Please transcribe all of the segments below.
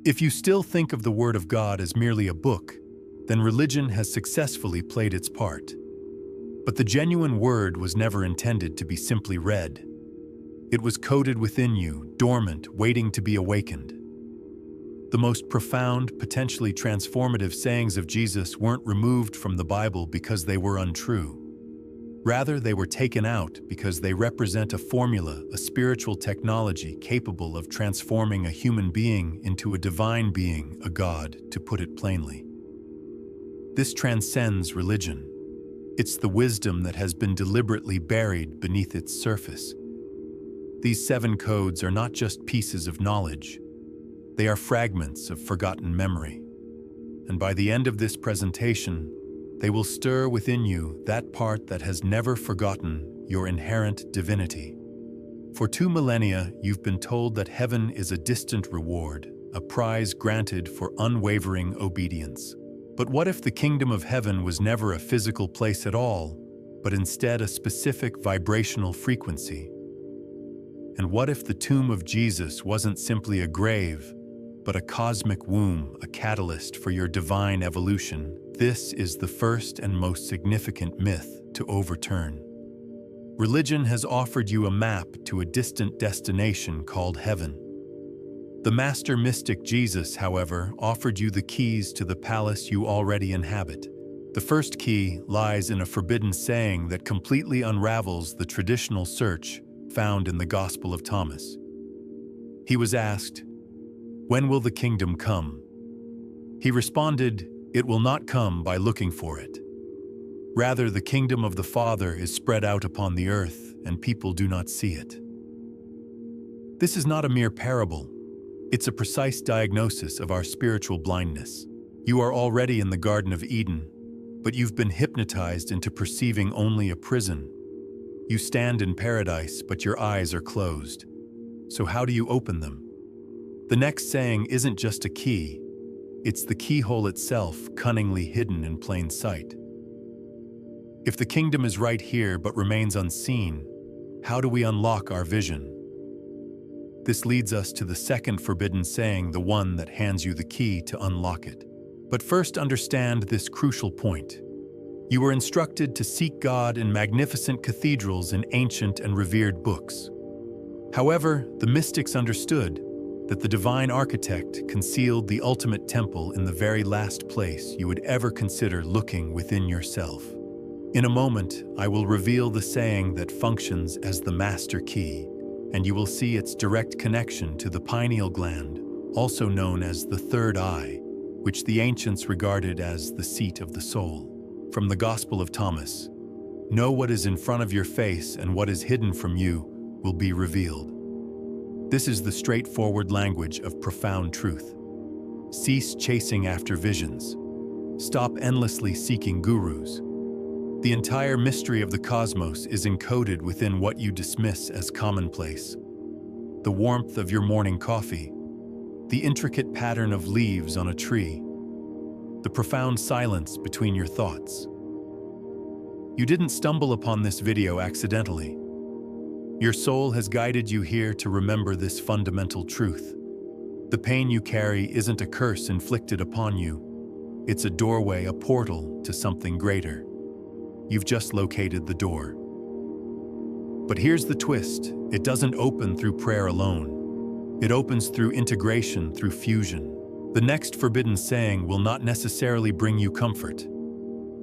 If you still think of the Word of God as merely a book, then religion has successfully played its part. But the genuine Word was never intended to be simply read. It was coded within you, dormant, waiting to be awakened. The most profound, potentially transformative sayings of Jesus weren't removed from the Bible because they were untrue. Rather, they were taken out because they represent a formula, a spiritual technology capable of transforming a human being into a divine being, a God, to put it plainly. This transcends religion. It's the wisdom that has been deliberately buried beneath its surface. These 7 codes are not just pieces of knowledge. They are fragments of forgotten memory. And by the end of this presentation, they will stir within you that part that has never forgotten your inherent divinity. For 2 millennia, you've been told that heaven is a distant reward, a prize granted for unwavering obedience. But what if the kingdom of heaven was never a physical place at all, but instead a specific vibrational frequency? And what if the tomb of Jesus wasn't simply a grave, but a cosmic womb, a catalyst for your divine evolution? This is the first and most significant myth to overturn. Religion has offered you a map to a distant destination called heaven. The master mystic Jesus, however, offered you the keys to the palace you already inhabit. The first key lies in a forbidden saying that completely unravels the traditional search found in the Gospel of Thomas. He was asked, "When will the kingdom come?" He responded, "It will not come by looking for it. Rather, the kingdom of the Father is spread out upon the earth, and people do not see it." This is not a mere parable. It's a precise diagnosis of our spiritual blindness. You are already in the Garden of Eden, but you've been hypnotized into perceiving only a prison. You stand in paradise, but your eyes are closed. So how do you open them? The next saying isn't just a key. It's the keyhole itself, cunningly hidden in plain sight. If the kingdom is right here but remains unseen, how do we unlock our vision? This leads us to the second forbidden saying, the one that hands you the key to unlock it. But first, understand this crucial point. You were instructed to seek God in magnificent cathedrals and ancient and revered books. However, the mystics understood that the divine architect concealed the ultimate temple in the very last place you would ever consider looking within yourself. In a moment, I will reveal the saying that functions as the master key, and you will see its direct connection to the pineal gland, also known as the third eye, which the ancients regarded as the seat of the soul. From the Gospel of Thomas, "Know what is in front of your face, and what is hidden from you will be revealed." This is the straightforward language of profound truth. Cease chasing after visions. Stop endlessly seeking gurus. The entire mystery of the cosmos is encoded within what you dismiss as commonplace. The warmth of your morning coffee, the intricate pattern of leaves on a tree, the profound silence between your thoughts. You didn't stumble upon this video accidentally. Your soul has guided you here to remember this fundamental truth. The pain you carry isn't a curse inflicted upon you. It's a doorway, a portal to something greater. You've just located the door. But here's the twist. It doesn't open through prayer alone. It opens through integration, through fusion. The next forbidden saying will not necessarily bring you comfort.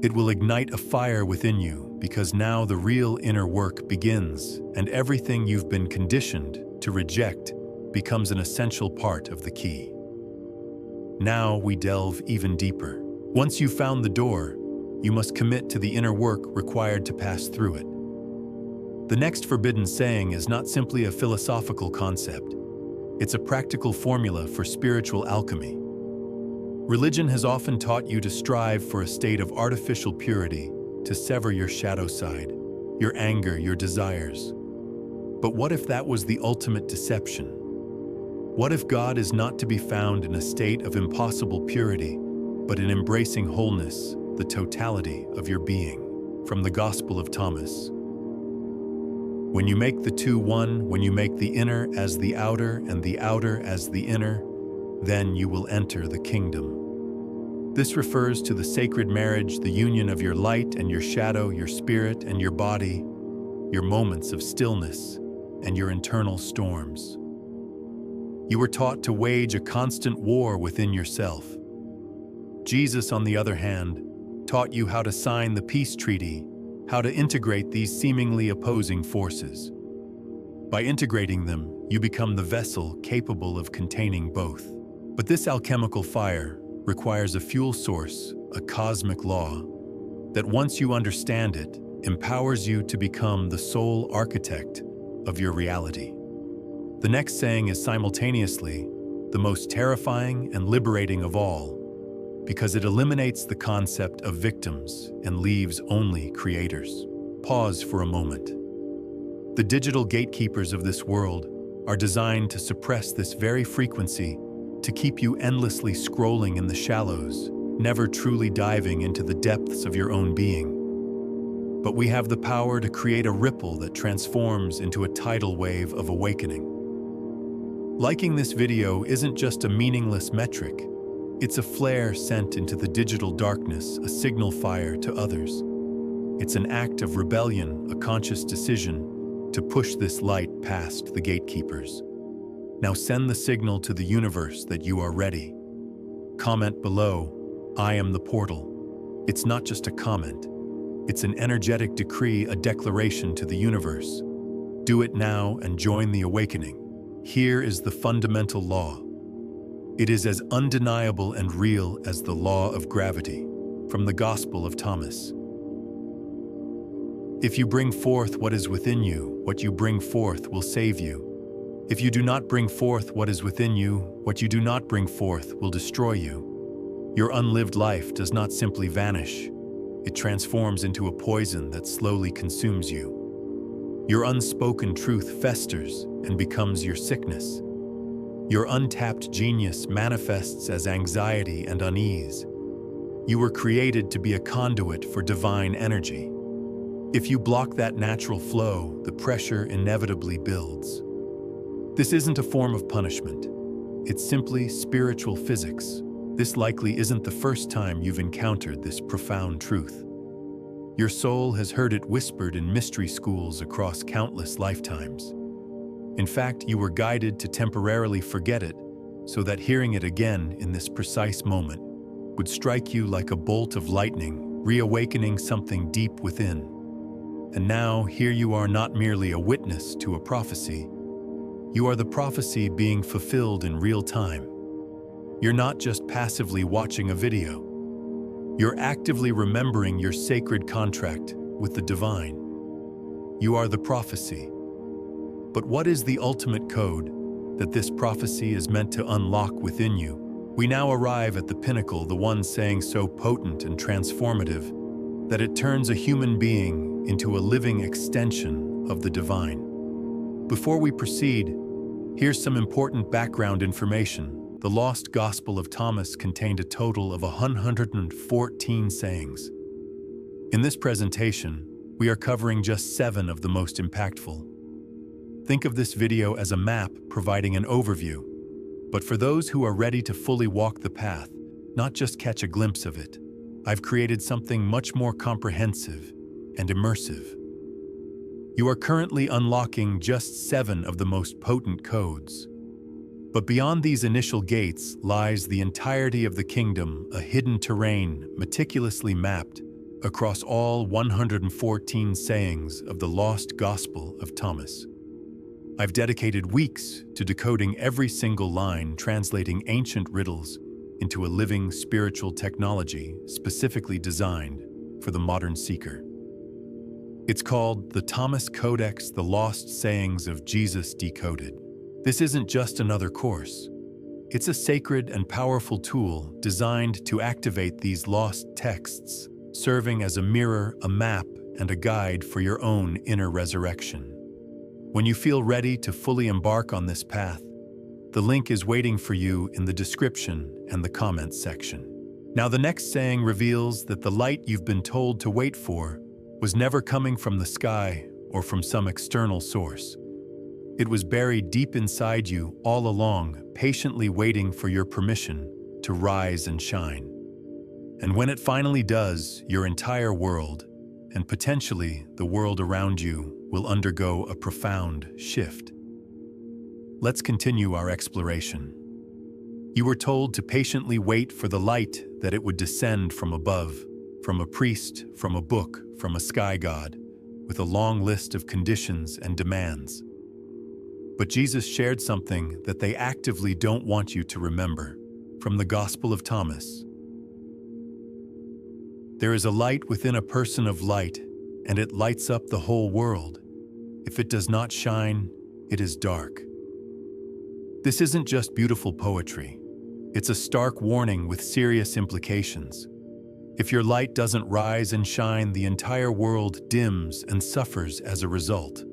It will ignite a fire within you, because now the real inner work begins, and everything you've been conditioned to reject becomes an essential part of the key. Now we delve even deeper. Once you've found the door, you must commit to the inner work required to pass through it. The next forbidden saying is not simply a philosophical concept. It's a practical formula for spiritual alchemy. Religion has often taught you to strive for a state of artificial purity, to sever your shadow side, your anger, your desires. But what if that was the ultimate deception? What if God is not to be found in a state of impossible purity, but in embracing wholeness, the totality of your being? From the Gospel of Thomas. When you make the two one, when you make the inner as the outer and the outer as the inner, then you will enter the kingdom. This refers to the sacred marriage, the union of your light and your shadow, your spirit and your body, your moments of stillness and your internal storms. You were taught to wage a constant war within yourself. Jesus, on the other hand, taught you how to sign the peace treaty, how to integrate these seemingly opposing forces. By integrating them, you become the vessel capable of containing both. But this alchemical fire requires a fuel source, a cosmic law, that once you understand it, empowers you to become the sole architect of your reality. The next saying is simultaneously the most terrifying and liberating of all, because it eliminates the concept of victims and leaves only creators. Pause for a moment. The digital gatekeepers of this world are designed to suppress this very frequency, to keep you endlessly scrolling in the shallows, never truly diving into the depths of your own being. But we have the power to create a ripple that transforms into a tidal wave of awakening. Liking this video isn't just a meaningless metric. It's a flare sent into the digital darkness, a signal fire to others. It's an act of rebellion, a conscious decision to push this light past the gatekeepers. Now send the signal to the universe that you are ready. Comment below, "I am the portal." It's not just a comment. It's an energetic decree, a declaration to the universe. Do it now and join the awakening. Here is the fundamental law. It is as undeniable and real as the law of gravity, from the Gospel of Thomas. If you bring forth what is within you, what you bring forth will save you. If you do not bring forth what is within you, what you do not bring forth will destroy you. Your unlived life does not simply vanish. It transforms into a poison that slowly consumes you. Your unspoken truth festers and becomes your sickness. Your untapped genius manifests as anxiety and unease. You were created to be a conduit for divine energy. If you block that natural flow, the pressure inevitably builds. This isn't a form of punishment. It's simply spiritual physics. This likely isn't the first time you've encountered this profound truth. Your soul has heard it whispered in mystery schools across countless lifetimes. In fact, you were guided to temporarily forget it, so that hearing it again in this precise moment would strike you like a bolt of lightning, reawakening something deep within. And now, here you are, not merely a witness to a prophecy. You are the prophecy being fulfilled in real time. You're not just passively watching a video. You're actively remembering your sacred contract with the divine. You are the prophecy. But what is the ultimate code that this prophecy is meant to unlock within you? We now arrive at the pinnacle, the one saying so potent and transformative that it turns a human being into a living extension of the divine. Before we proceed, here's some important background information. The Lost Gospel of Thomas contained a total of 114 sayings. In this presentation, we are covering just 7 of the most impactful. Think of this video as a map providing an overview, but for those who are ready to fully walk the path, not just catch a glimpse of it, I've created something much more comprehensive and immersive. You are currently unlocking just 7 of the most potent codes. But beyond these initial gates lies the entirety of the kingdom, a hidden terrain meticulously mapped across all 114 sayings of the Lost Gospel of Thomas. I've dedicated weeks to decoding every single line, translating ancient riddles into a living spiritual technology specifically designed for the modern seeker. It's called the Thomas Codex, the Lost Sayings of Jesus Decoded. This isn't just another course. It's a sacred and powerful tool designed to activate these lost texts, serving as a mirror, a map, and a guide for your own inner resurrection. When you feel ready to fully embark on this path, the link is waiting for you in the description and the comments section. Now, the next saying reveals that the light you've been told to wait for was never coming from the sky or from some external source. It was buried deep inside you all along, patiently waiting for your permission to rise and shine. And when it finally does, your entire world, and potentially the world around you, will undergo a profound shift. Let's continue our exploration. You were told to patiently wait for the light that it would descend from above, from a priest, from a book, from a sky god, with a long list of conditions and demands. But Jesus shared something that they actively don't want you to remember, from the Gospel of Thomas. There is a light within a person of light, and it lights up the whole world. If it does not shine, it is dark. This isn't just beautiful poetry. It's a stark warning with serious implications. If your light doesn't rise and shine, the entire world dims and suffers as a result.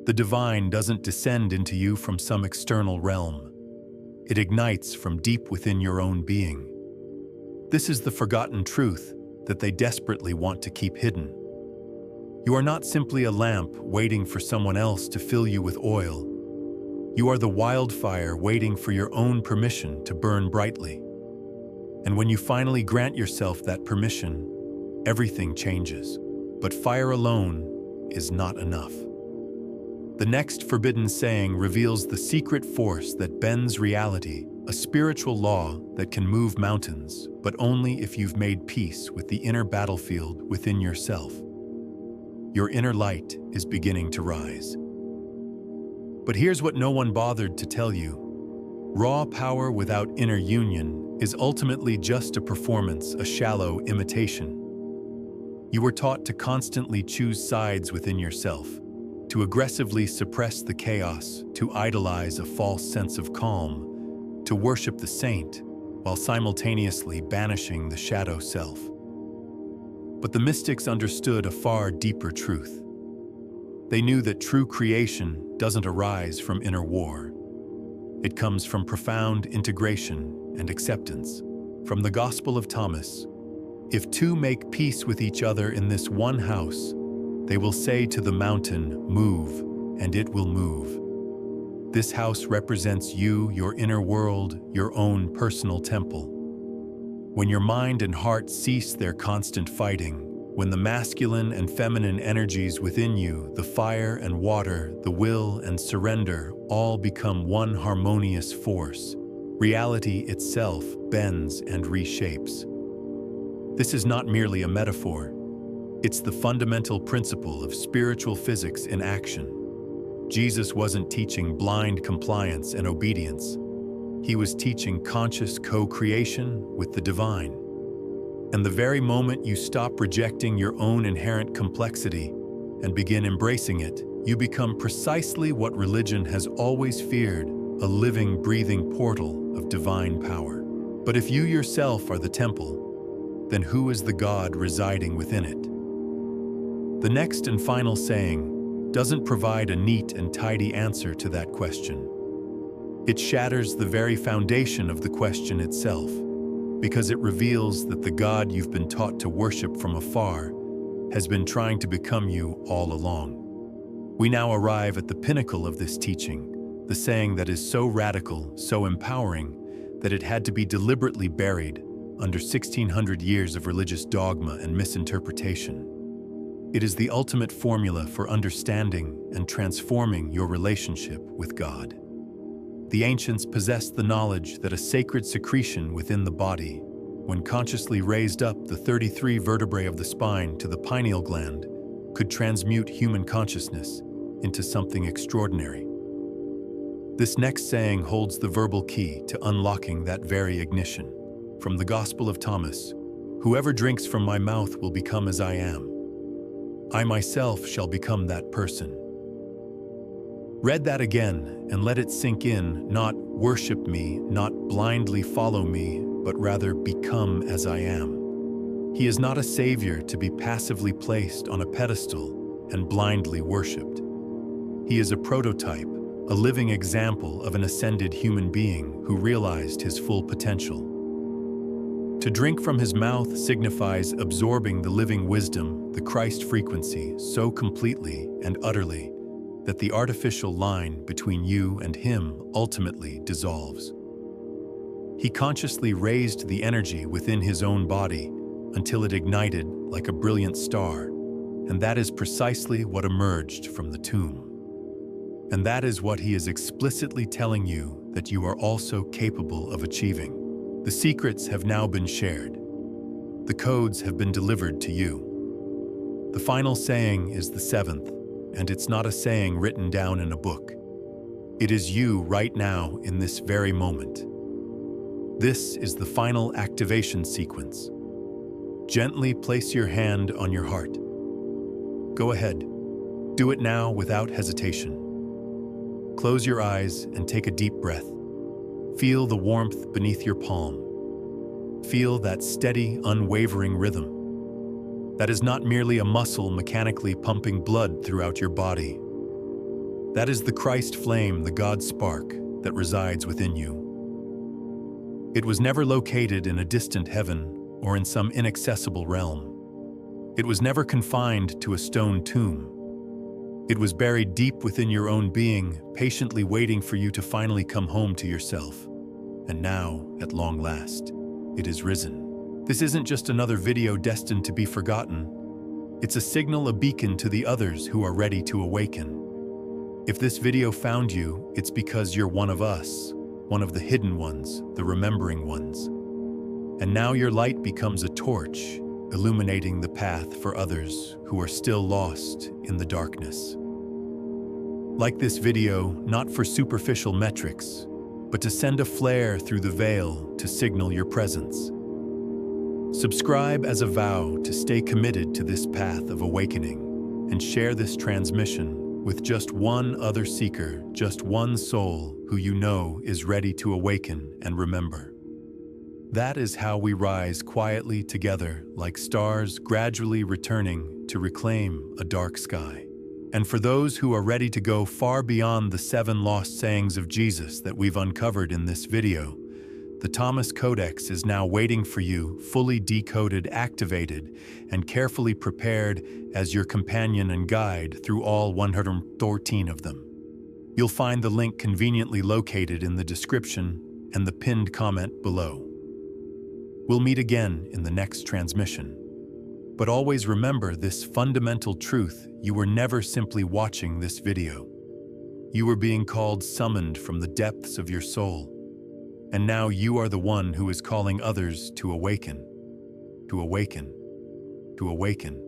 The divine doesn't descend into you from some external realm. It ignites from deep within your own being. This is the forgotten truth that they desperately want to keep hidden. You are not simply a lamp waiting for someone else to fill you with oil. You are the wildfire waiting for your own permission to burn brightly. And when you finally grant yourself that permission, everything changes. But fire alone is not enough. The next forbidden saying reveals the secret force that bends reality, a spiritual law that can move mountains, but only if you've made peace with the inner battlefield within yourself. Your inner light is beginning to rise. But here's what no one bothered to tell you. Raw power without inner union is ultimately just a performance, a shallow imitation. You were taught to constantly choose sides within yourself, to aggressively suppress the chaos, to idolize a false sense of calm, to worship the saint, while simultaneously banishing the shadow self. But the mystics understood a far deeper truth. They knew that true creation doesn't arise from inner war. It comes from profound integration and acceptance. From the Gospel of Thomas, if two make peace with each other in this one house, they will say to the mountain, "Move," and it will move. This house represents you, your inner world, your own personal temple. When your mind and heart cease their constant fighting, when the masculine and feminine energies within you, the fire and water, the will and surrender, all become one harmonious force, reality itself bends and reshapes. This is not merely a metaphor. It's the fundamental principle of spiritual physics in action. Jesus wasn't teaching blind compliance and obedience. He was teaching conscious co-creation with the divine. And the very moment you stop rejecting your own inherent complexity and begin embracing it, you become precisely what religion has always feared, a living, breathing portal of divine power. But if you yourself are the temple, then who is the God residing within it? The next and final saying doesn't provide a neat and tidy answer to that question. It shatters the very foundation of the question itself, because it reveals that the God you've been taught to worship from afar has been trying to become you all along. We now arrive at the pinnacle of this teaching, the saying that is so radical, so empowering, that it had to be deliberately buried under 1,600 years of religious dogma and misinterpretation. It is the ultimate formula for understanding and transforming your relationship with God. The ancients possessed the knowledge that a sacred secretion within the body, when consciously raised up the 33 vertebrae of the spine to the pineal gland, could transmute human consciousness into something extraordinary. This next saying holds the verbal key to unlocking that very ignition. From the Gospel of Thomas, "Whoever drinks from my mouth will become as I am. I myself shall become that person." Read that again and let it sink in, not worship me, not blindly follow me, but rather become as I am. He is not a savior to be passively placed on a pedestal and blindly worshipped. He is a prototype, a living example of an ascended human being who realized his full potential. To drink from his mouth signifies absorbing the living wisdom, the Christ frequency, so completely and utterly that the artificial line between you and him ultimately dissolves. He consciously raised the energy within his own body until it ignited like a brilliant star, and that is precisely what emerged from the tomb. And that is what he is explicitly telling you that you are also capable of achieving. The secrets have now been shared. The codes have been delivered to you. The final saying is the seventh, and it's not a saying written down in a book. It is you right now in this very moment. This is the final activation sequence. Gently place your hand on your heart. Go ahead. Do it now without hesitation. Close your eyes and take a deep breath. Feel the warmth beneath your palm. Feel that steady, unwavering rhythm. That is not merely a muscle mechanically pumping blood throughout your body. That is the Christ flame, the God spark, that resides within you. It was never located in a distant heaven or in some inaccessible realm. It was never confined to a stone tomb. It was buried deep within your own being, patiently waiting for you to finally come home to yourself. And now, at long last, it is risen. This isn't just another video destined to be forgotten. It's a signal, a beacon to the others who are ready to awaken. If this video found you, it's because you're one of us, one of the hidden ones, the remembering ones. And now your light becomes a torch, illuminating the path for others who are still lost in the darkness. Like this video, not for superficial metrics, but to send a flare through the veil to signal your presence. Subscribe as a vow to stay committed to this path of awakening, and share this transmission with just one other seeker, just one soul who you know is ready to awaken and remember. That is how we rise quietly together, like stars gradually returning to reclaim a dark sky. And for those who are ready to go far beyond the 7 lost sayings of Jesus that we've uncovered in this video, the Thomas Codex is now waiting for you, fully decoded, activated, and carefully prepared as your companion and guide through all 114 of them. You'll find the link conveniently located in the description and the pinned comment below. We'll meet again in the next transmission. But always remember this fundamental truth: you were never simply watching this video. You were being called, summoned from the depths of your soul. And now you are the one who is calling others to awaken, to awaken, to awaken.